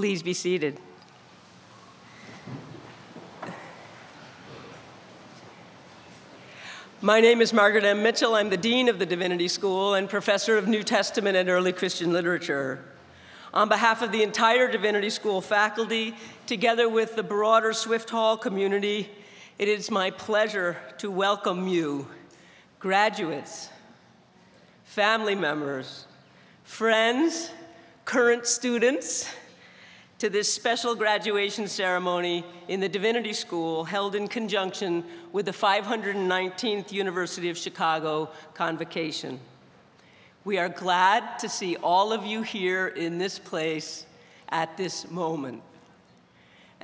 Please be seated. My name is Margaret M. Mitchell. I'm the Dean of the Divinity School and Professor of New Testament and Early Christian Literature. On behalf of the entire Divinity School faculty, together with the broader Swift Hall community, it is my pleasure to welcome you, graduates, family members, friends, current students, to this special graduation ceremony in the Divinity School held in conjunction with the 519th University of Chicago Convocation. We are glad to see all of you here in this place at this moment.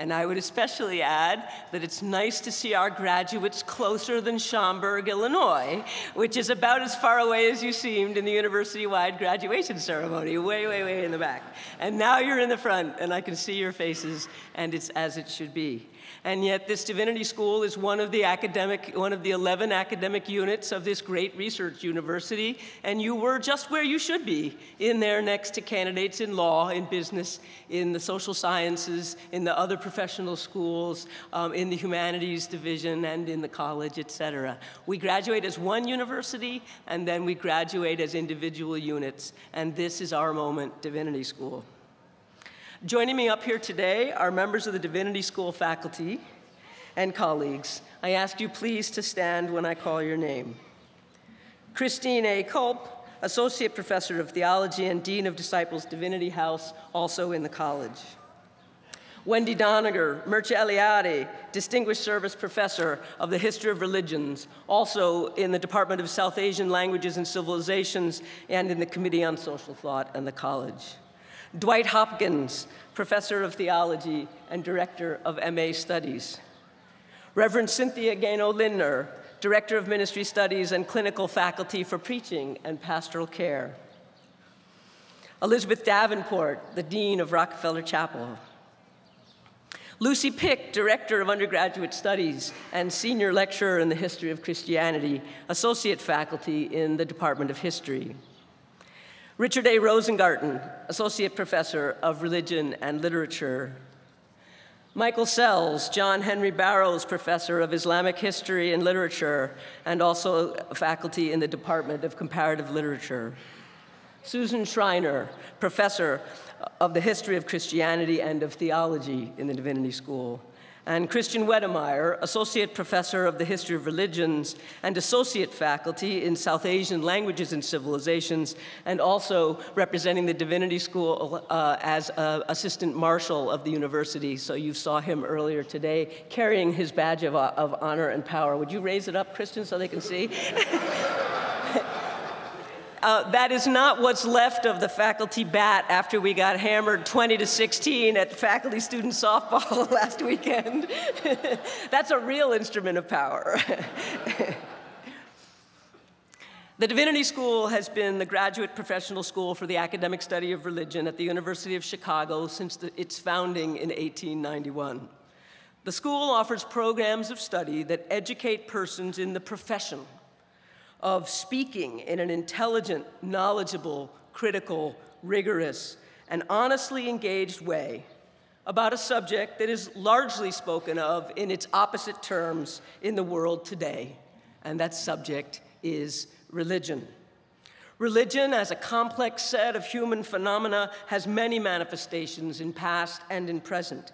And I would especially add that it's nice to see our graduates closer than Schaumburg, Illinois, which is about as far away as you seemed in the university-wide graduation ceremony, way, way, way in the back. And now you're in the front, and I can see your faces, and it's as it should be. And yet this Divinity School is one of the 11 academic units of this great research university, and you were just where you should be, in there next to candidates in law, in business, in the social sciences, in the other professional schools, in the humanities division, and in the college, etc. We graduate as one university, and then we graduate as individual units, and this is our moment, Divinity School. Joining me up here today are members of the Divinity School faculty and colleagues. I ask you please to stand when I call your name. Christine A. Culp, Associate Professor of Theology and Dean of Disciples Divinity House, also in the college. Wendy Doniger, Mircea Eliade, Distinguished Service Professor of the History of Religions, also in the Department of South Asian Languages and Civilizations and in the Committee on Social Thought and the college. Dwight Hopkins, Professor of Theology and Director of MA Studies. Reverend Cynthia Gano-Lindner, Director of Ministry Studies and Clinical Faculty for Preaching and Pastoral Care. Elizabeth Davenport, the Dean of Rockefeller Chapel. Lucy Pick, Director of Undergraduate Studies and Senior Lecturer in the History of Christianity, Associate Faculty in the Department of History. Richard A. Rosengarten, Associate Professor of Religion and Literature. Michael Sells, John Henry Barrows Professor of Islamic History and Literature, and also faculty in the Department of Comparative Literature. Susan Schreiner, Professor of the History of Christianity and of Theology in the Divinity School. And Christian Wedemeyer, Associate Professor of the History of Religions and Associate Faculty in South Asian Languages and Civilizations, and also representing the Divinity School as Assistant Marshal of the university. So you saw him earlier today carrying his badge of honor and power. Would you raise it up, Christian, so they can see? That is not what's left of the faculty bat after we got hammered 20-16 at faculty student softball last weekend. That's a real instrument of power. The Divinity School has been the graduate professional school for the academic study of religion at the University of Chicago since its founding in 1891. The school offers programs of study that educate persons in the profession of speaking in an intelligent, knowledgeable, critical, rigorous, and honestly engaged way about a subject that is largely spoken of in its opposite terms in the world today, and that subject is religion. Religion, as a complex set of human phenomena, has many manifestations in past and in present.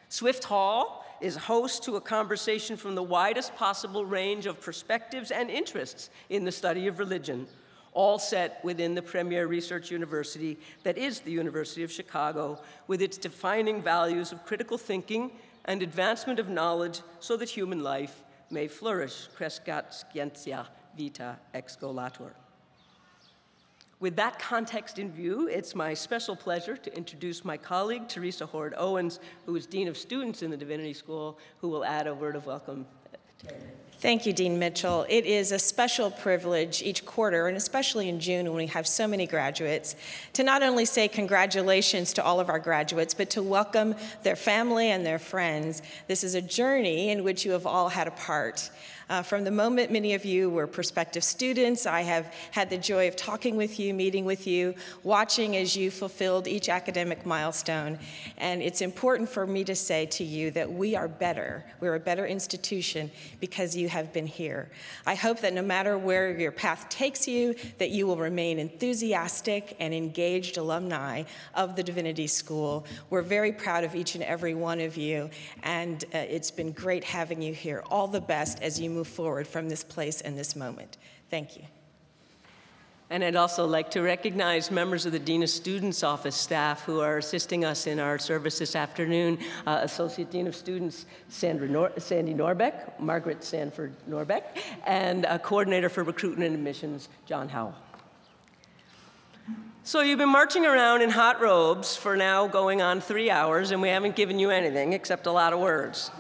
Swift Hall is host to a conversation from the widest possible range of perspectives and interests in the study of religion, all set within the premier research university that is the University of Chicago, with its defining values of critical thinking and advancement of knowledge so that human life may flourish. Crescat scientia vita excolatur. With that context in view, it's my special pleasure to introduce my colleague, Teresa Hord Owens, who is Dean of Students in the Divinity School, who will add a word of welcome Thank you, Dean Mitchell. It is a special privilege each quarter, and especially in June when we have so many graduates, to not only say congratulations to all of our graduates, but to welcome their family and their friends. This is a journey in which you have all had a part. From the moment many of you were prospective students, I have had the joy of talking with you, meeting with you, watching as you fulfilled each academic milestone. And it's important for me to say to you that we are better. We're a better institution because you have been here. I hope that no matter where your path takes you, that you will remain enthusiastic and engaged alumni of the Divinity School. We're very proud of each and every one of you, and it's been great having you here. All the best as you move forward from this place and this moment. Thank you. And I'd also like to recognize members of the Dean of Students Office staff who are assisting us in our service this afternoon. Associate Dean of Students Sandy Norbeck, Margaret Sanford Norbeck, and Coordinator for Recruitment and Admissions, John Howell. So you've been marching around in hot robes for now going on 3 hours, and we haven't given you anything except a lot of words.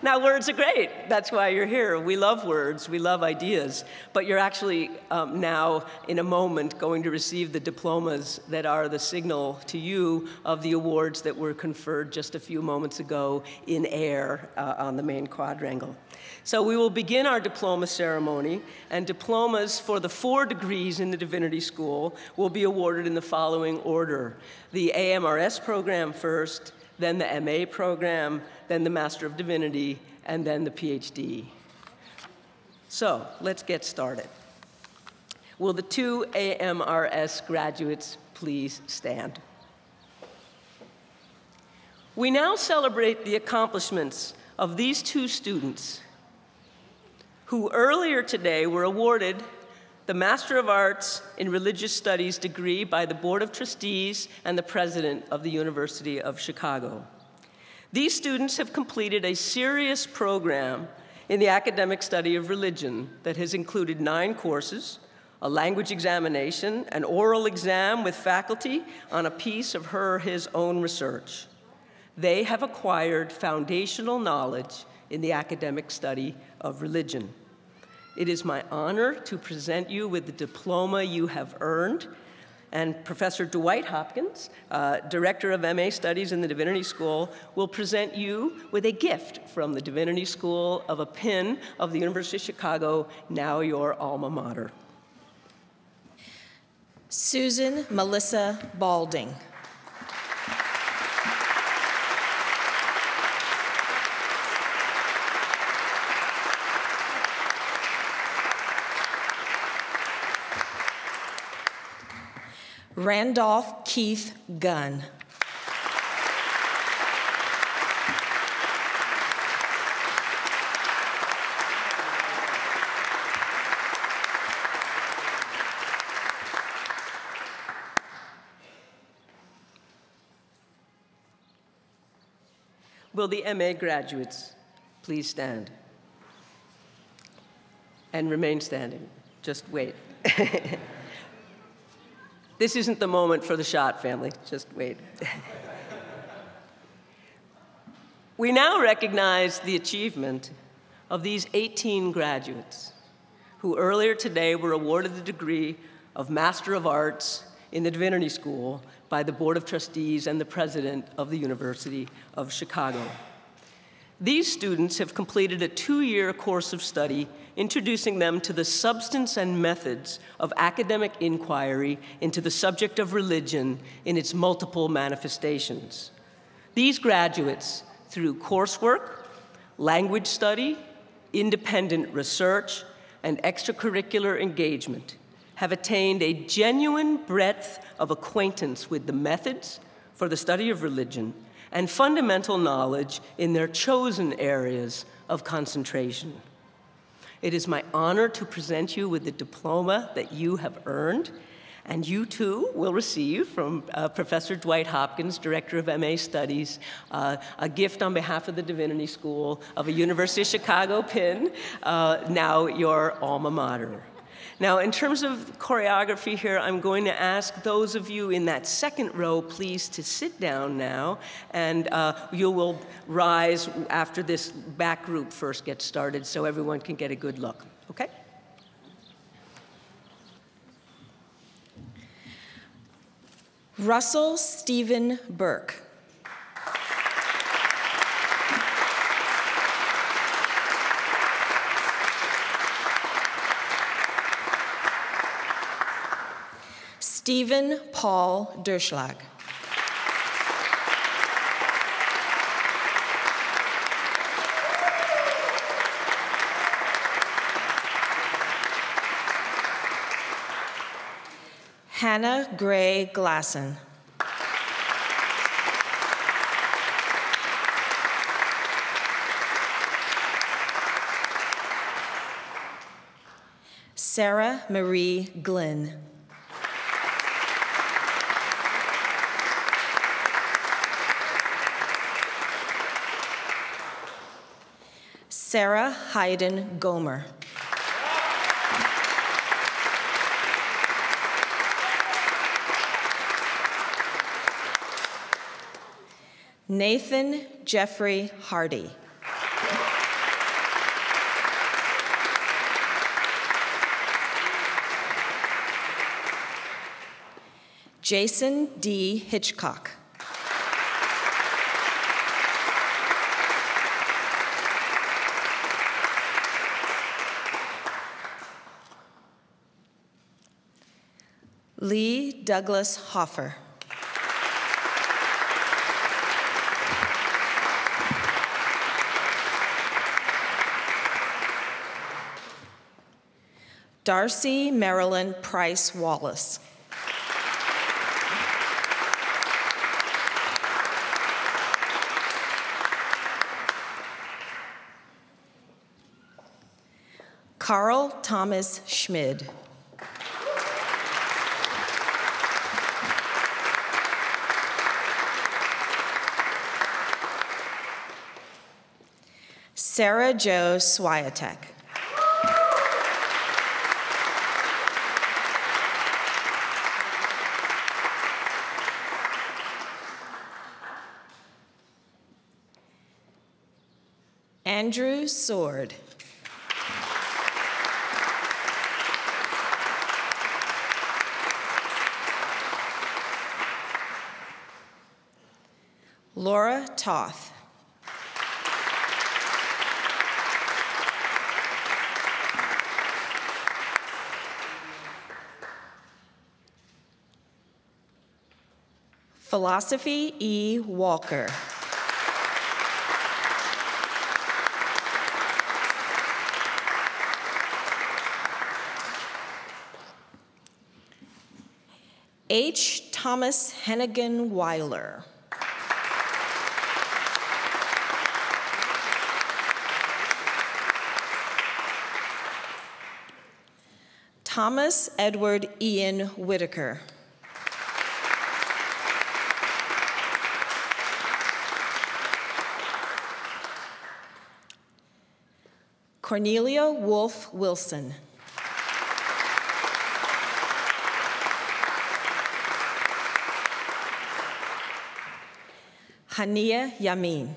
Now, words are great. That's why you're here. We love words. We love ideas. But you're actually now, in a moment, going to receive the diplomas that are the signal to you of the awards that were conferred just a few moments ago in air on the main quadrangle. So we will begin our diploma ceremony, and diplomas for the 4 degrees in the Divinity School will be awarded in the following order. The AMRS program first, then the MA program, then the Master of Divinity, and then the PhD. So let's get started. Will the 2 AMRS graduates please stand? We now celebrate the accomplishments of these 2 students who earlier today were awarded the Master of Arts in Religious Studies degree by the Board of Trustees and the President of the University of Chicago. These students have completed a serious program in the academic study of religion that has included 9 courses, a language examination, an oral exam with faculty on a piece of her or his own research. They have acquired foundational knowledge in the academic study of religion. It is my honor to present you with the diploma you have earned, and Professor Dwight Hopkins, Director of MA Studies in the Divinity School, will present you with a gift from the Divinity School of a pin of the University of Chicago, now your alma mater. Susan Melissa Balding. Randolph Keith Gunn. Will the MA graduates please stand? And remain standing. Just wait. This isn't the moment for the shot, family. Just wait. We now recognize the achievement of these 18 graduates who earlier today were awarded the degree of Master of Arts in the Divinity School by the Board of Trustees and the President of the University of Chicago. These students have completed a 2-year course of study introducing them to the substance and methods of academic inquiry into the subject of religion in its multiple manifestations. These graduates, through coursework, language study, independent research, and extracurricular engagement, have attained a genuine breadth of acquaintance with the methods for the study of religion and fundamental knowledge in their chosen areas of concentration. It is my honor to present you with the diploma that you have earned, and you too will receive from Professor Dwight Hopkins, Director of MA Studies, a gift on behalf of the Divinity School of a University of Chicago pin, now your alma mater. Now, in terms of choreography here, I'm going to ask those of you in that second row, please, to sit down now, and you will rise after this back group first gets started so everyone can get a good look, okay? Russell Stephen Burke. Stephen Paul Durschlag. Hannah Gray Glassen. Sarah Marie Glynn. Sarah Hayden Gomer. Nathan Jeffrey Hardy. Jason D. Hitchcock. Lee Douglas Hoffer. Darcy Marilyn Price Wallace. Carl Thomas Schmid. Sarah Jo Swiatek. Andrew Sword. Laura Toth. Philosophy E. Walker. H. Thomas Hennigan Weiler. Thomas Edward Ian Whitaker. Cornelia Wolfe Wilson. Hania Yamin.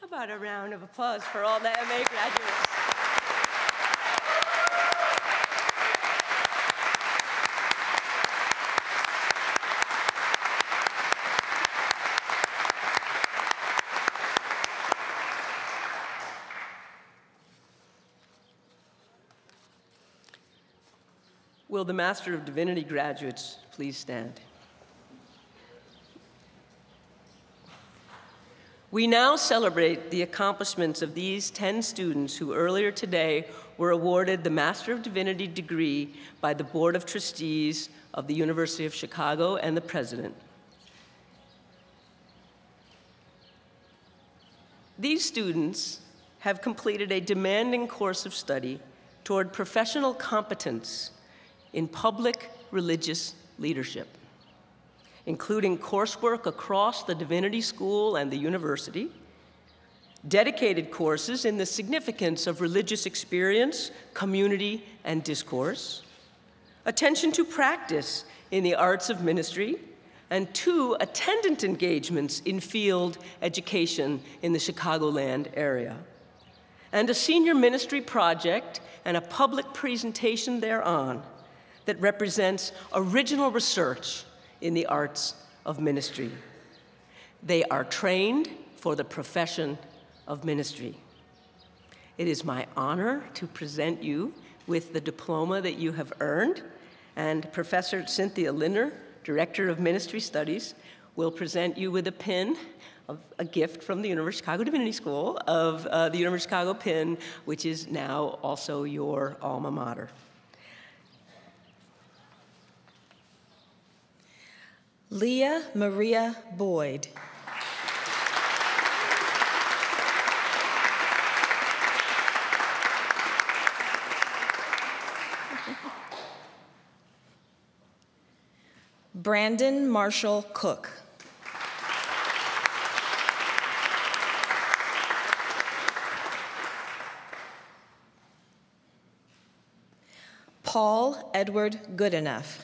How about a round of applause for all the MA graduates? Will the Master of Divinity graduates please stand? We now celebrate the accomplishments of these 10 students who earlier today were awarded the Master of Divinity degree by the Board of Trustees of the University of Chicago and the President. These students have completed a demanding course of study toward professional competence in public religious leadership. including coursework across the Divinity School and the university, dedicated courses in the significance of religious experience, community, and discourse, attention to practice in the arts of ministry, and 2 attendant engagements in field education in the Chicagoland area, and a senior ministry project and a public presentation thereon that represents original research in the arts of ministry. They are trained for the profession of ministry. It is my honor to present you with the diploma that you have earned, and Professor Cynthia Linner, Director of Ministry Studies, will present you with a pin, a gift from the University of Chicago Divinity School of the University of Chicago pin, which is now also your alma mater. Leah Maria Boyd. Brandon Marshall Cook. Paul Edward Goodenough.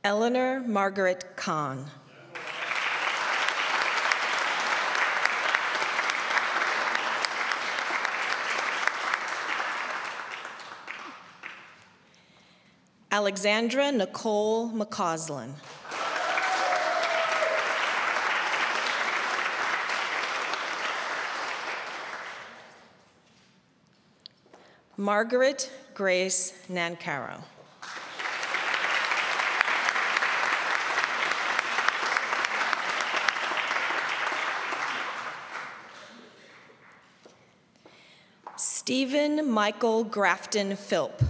Eleanor Margaret Kahn. Alexandra Nicole McCausland. Margaret Grace Nancaro. Stephen Michael Grafton Philp.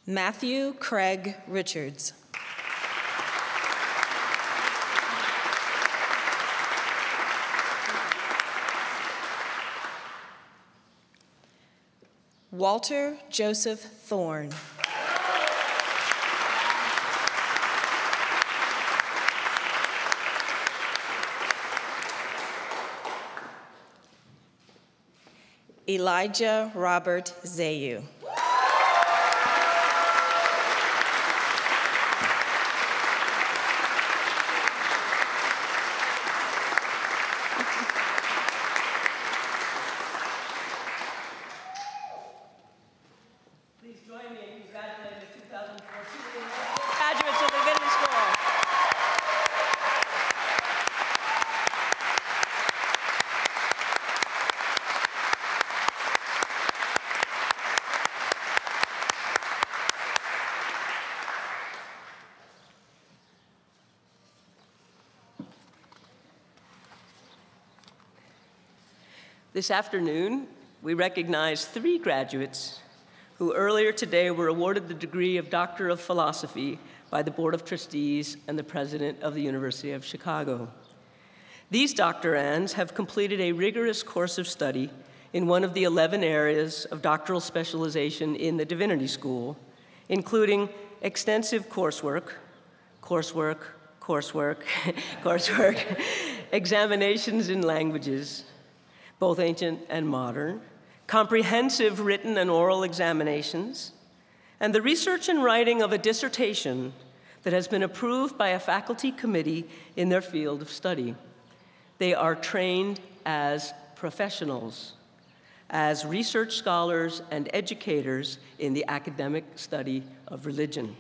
Matthew Craig Richards. Walter Joseph Thorne. Elijah Robert Zayu. Please join me in congratulating the 2014 graduates of the Divinity School. This afternoon, we recognize 3 graduates who earlier today were awarded the degree of Doctor of Philosophy by the Board of Trustees and the President of the University of Chicago. These doctorands have completed a rigorous course of study in one of the 11 areas of doctoral specialization in the Divinity School, including extensive coursework, examinations in languages, both ancient and modern, comprehensive written and oral examinations, and the research and writing of a dissertation that has been approved by a faculty committee in their field of study. They are trained as professionals, as research scholars and educators in the academic study of religion.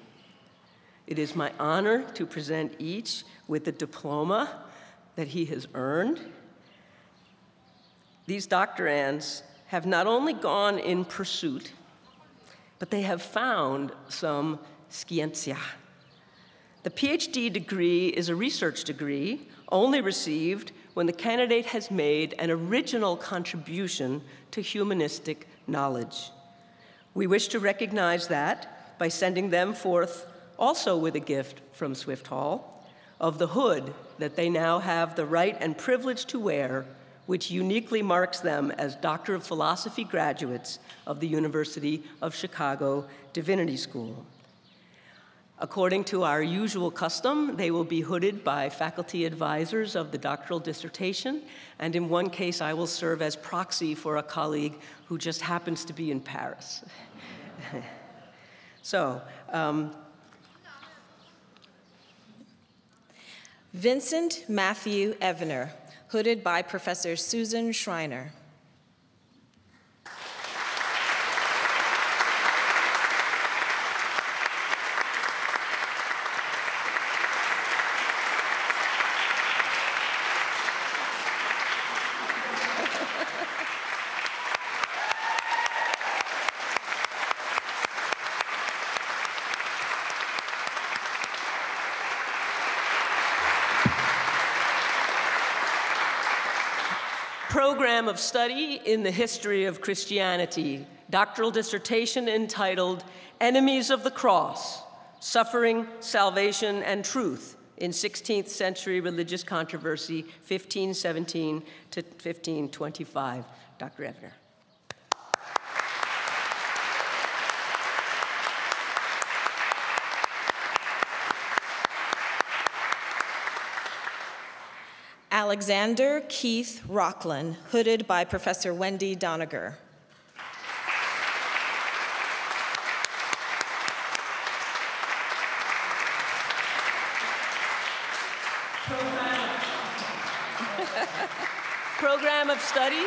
It is my honor to present each with the diploma that he has earned. These doctorands have not only gone in pursuit, but they have found some scientia. The PhD degree is a research degree only received when the candidate has made an original contribution to humanistic knowledge. We wish to recognize that by sending them forth also with a gift from Swift Hall of the hood that they now have the right and privilege to wear, which uniquely marks them as Doctor of Philosophy graduates of the University of Chicago Divinity School. According to our usual custom, they will be hooded by faculty advisors of the doctoral dissertation, and in one case, I will serve as proxy for a colleague who just happens to be in Paris. So, Vincent Matthew Evener, hooded by Professor Susan Schreiner. Program of Study in the History of Christianity, doctoral dissertation entitled Enemies of the Cross, Suffering, Salvation, and Truth in 16th Century Religious Controversy, 1517 to 1525. Dr. Evener. Alexander Keith Rockland, hooded by Professor Wendy Doniger. Program of Study.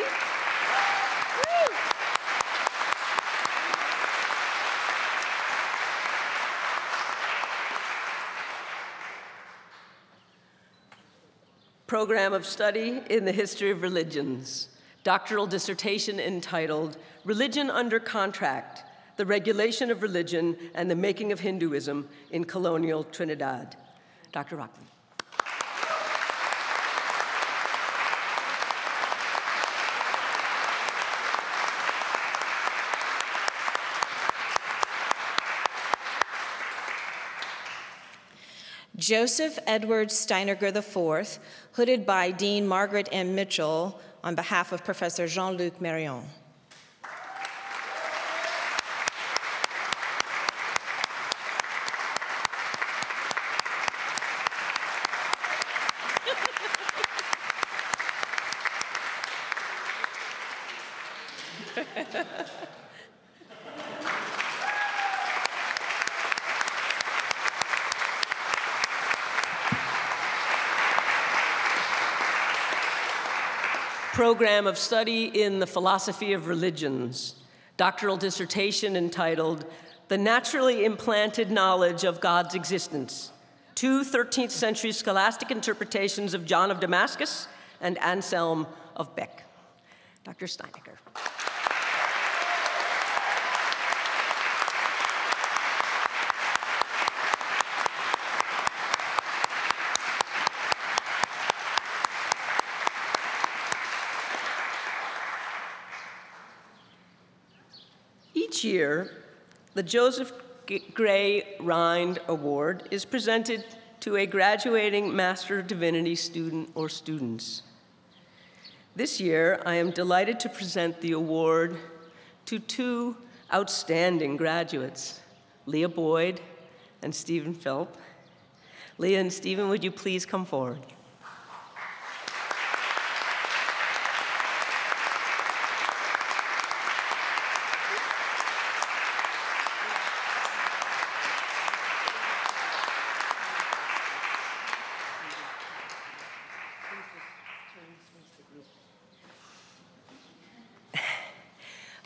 Program of Study in the History of Religions, doctoral dissertation entitled Religion Under Contract, the Regulation of Religion and the Making of Hinduism in Colonial Trinidad. Dr. Rockland. Joseph Edward Steineger IV, hooded by Dean Margaret M. Mitchell on behalf of Professor Jean-Luc Marion. Program of Study in the Philosophy of Religions, doctoral dissertation entitled The Naturally Implanted Knowledge of God's Existence, two 13th century scholastic interpretations of John of Damascus and Anselm of Bec. Dr. Steineger. Each year, the Joseph Gray Rind Award is presented to a graduating Master of Divinity student or students. This year, I am delighted to present the award to two outstanding graduates, Leah Boyd and Stephen Philp. Leah and Stephen, would you please come forward?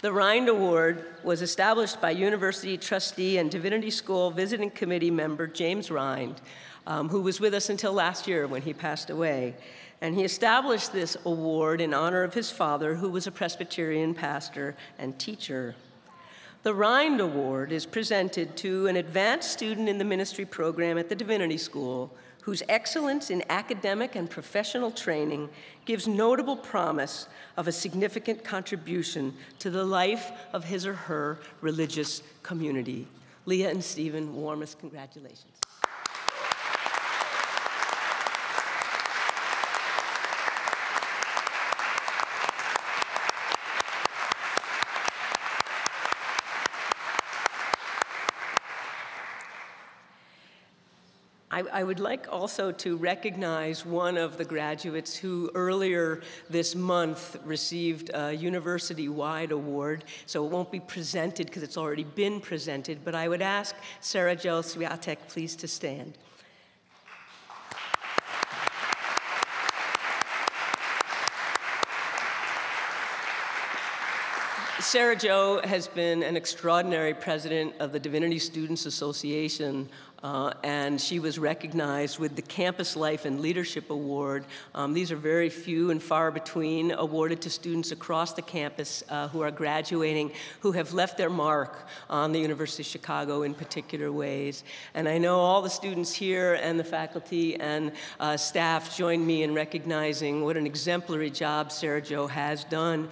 The Rind Award was established by university trustee and Divinity School visiting committee member James Rind, who was with us until last year when he passed away. And he established this award in honor of his father, who was a Presbyterian pastor and teacher. The Rind Award is presented to an advanced student in the ministry program at the Divinity School whose excellence in academic and professional training gives notable promise of a significant contribution to the life of his or her religious community. Leah and Stephen, warmest congratulations. I would like also to recognize one of the graduates who earlier this month received a Universitywide Award. So it won't be presented because it's already been presented, but I would ask Sarah Jo Swiatek please to stand. Sarah Jo has been an extraordinary president of the Divinity Students Association, and she was recognized with the Campus Life and Leadership Award. These are very few and far between, awarded to students across the campus who are graduating, who have left their mark on the University of Chicago in particular ways. And I know all the students here and the faculty and staff join me in recognizing what an exemplary job Sarah Jo has done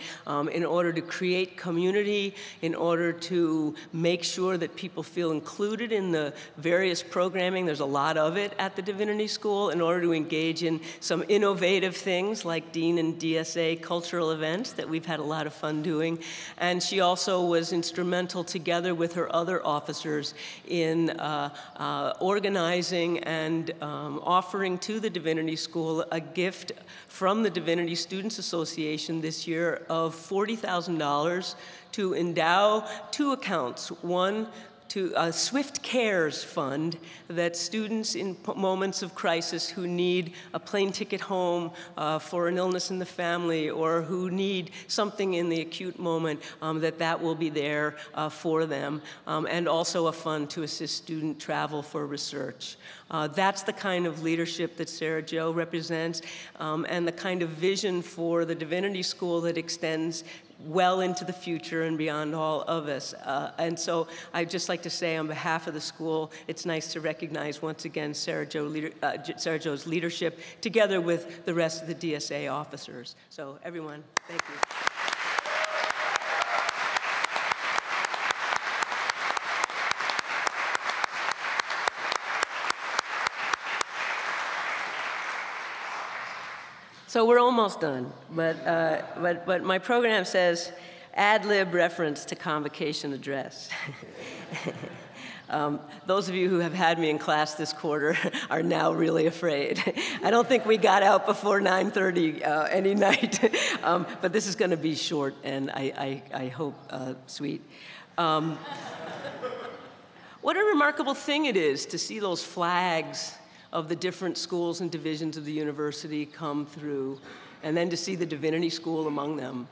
in order to create community, in order to make sure that people feel included in the various programming. There's a lot of it at the Divinity School, in order to engage in some innovative things like Dean and DSA cultural events that we've had a lot of fun doing. And she also was instrumental, together with her other officers, in organizing and offering to the Divinity School a gift from the Divinity Students Association this year of $40,000 to endow two accounts. One, to a Swift Cares fund that students in moments of crisis who need a plane ticket home for an illness in the family, or who need something in the acute moment, that will be there for them, and also a fund to assist student travel for research. That's the kind of leadership that Sarah Jo represents, and the kind of vision for the Divinity School that extends well into the future and beyond all of us. And so I'd just like to say, on behalf of the school, it's nice to recognize once again Sarah Jo's leadership, together with the rest of the DSA officers. So everyone, thank you. So we're almost done, but my program says ad lib reference to convocation address. Those of you who have had me in class this quarter are now really afraid. I don't think we got out before 9:30 any night, but this is going to be short and I hope sweet. What a remarkable thing it is to see those flags of the different schools and divisions of the university come through, and then to see the Divinity School among them.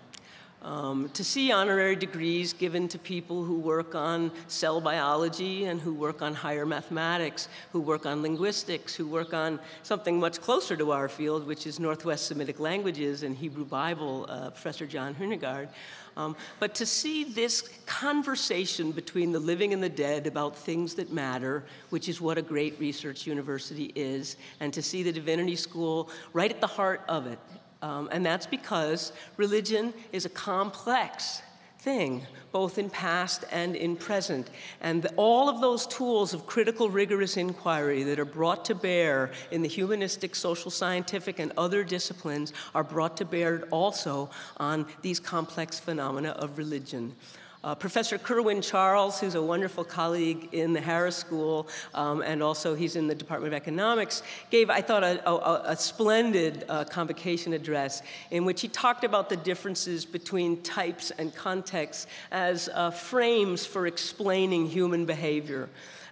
To see honorary degrees given to people who work on cell biology and who work on higher mathematics, who work on linguistics, who work on something much closer to our field, which is Northwest Semitic languages and Hebrew Bible, Professor John Hunegard. But to see this conversation between the living and the dead about things that matter, which is what a great research university is, and to see the Divinity School right at the heart of it. And that's because religion is a complex thing, both in past and in present. And all of those tools of critical, rigorous inquiry that are brought to bear in the humanistic, social, scientific, and other disciplines are brought to bear also on these complex phenomena of religion. Professor Kerwin Charles, who's a wonderful colleague in the Harris School, and also he's in the Department of Economics, gave, I thought, a splendid convocation address in which he talked about the differences between types and contexts as frames for explaining human behavior.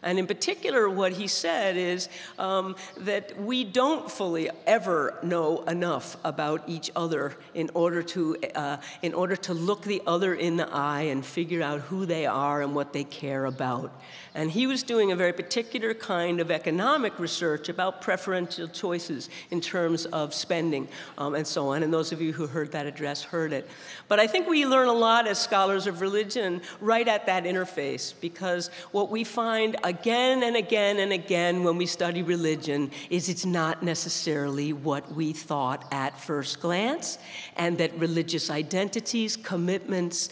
And in particular, what he said is that we don't fully ever know enough about each other in order to look the other in the eye and figure out who they are and what they care about. And he was doing a very particular kind of economic research about preferential choices in terms of spending and so on. And those of you who heard that address heard it. But I think we learn a lot as scholars of religion right at that interface, because what we find again and again and again when we study religion is it's not necessarily what we thought at first glance, and that religious identities, commitments,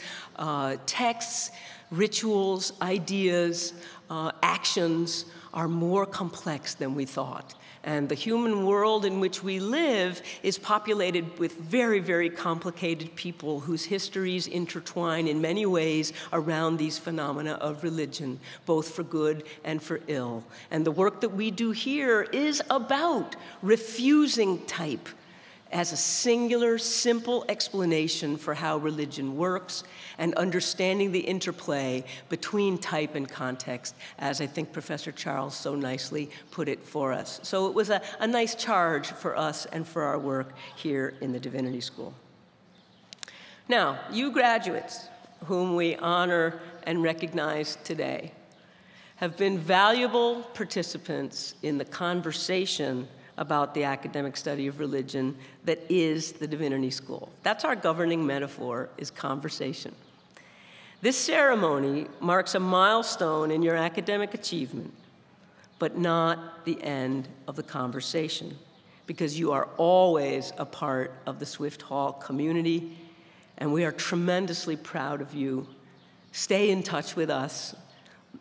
texts, rituals, ideas, actions are more complex than we thought. And the human world in which we live is populated with very, very complicated people whose histories intertwine in many ways around these phenomena of religion, both for good and for ill. And the work that we do here is about refusing type as a singular, simple explanation for how religion works, and understanding the interplay between type and context, as I think Professor Charles so nicely put it for us. So it was a nice charge for us and for our work here in the Divinity School. Now, you graduates, whom we honor and recognize today, have been valuable participants in the conversation about the academic study of religion that is the Divinity School. That's our governing metaphor, is conversation. This ceremony marks a milestone in your academic achievement, but not the end of the conversation, because you are always a part of the Swift Hall community, and we are tremendously proud of you. Stay in touch with us.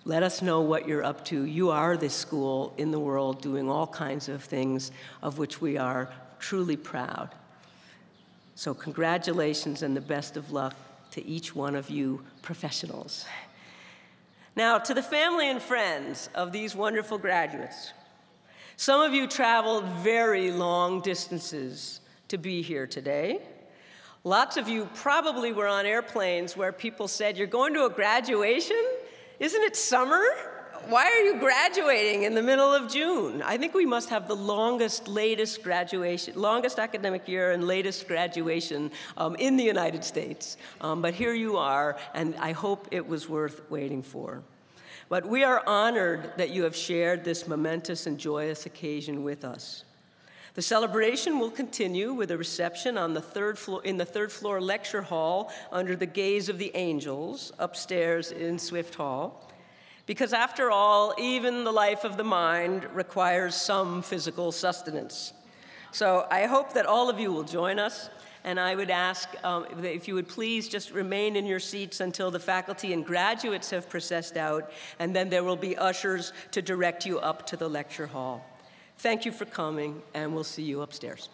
Let us know what you're up to. You are this school in the world doing all kinds of things of which we are truly proud. So congratulations and the best of luck to each one of you professionals. Now, to the family and friends of these wonderful graduates, some of you traveled very long distances to be here today. Lots of you probably were on airplanes where people said, "You're going to a graduation? Isn't it summer? Why are you graduating in the middle of June?" I think we must have the longest academic year and latest graduation in the United States. But here you are, and I hope it was worth waiting for. But we are honored that you have shared this momentous and joyous occasion with us. The celebration will continue with a reception on the third floor, in the third floor lecture hall under the gaze of the angels upstairs in Swift Hall. Because after all, even the life of the mind requires some physical sustenance. So I hope that all of you will join us, and I would ask if you would please just remain in your seats until the faculty and graduates have processed out, and then there will be ushers to direct you up to the lecture hall. Thank you for coming, and we'll see you upstairs.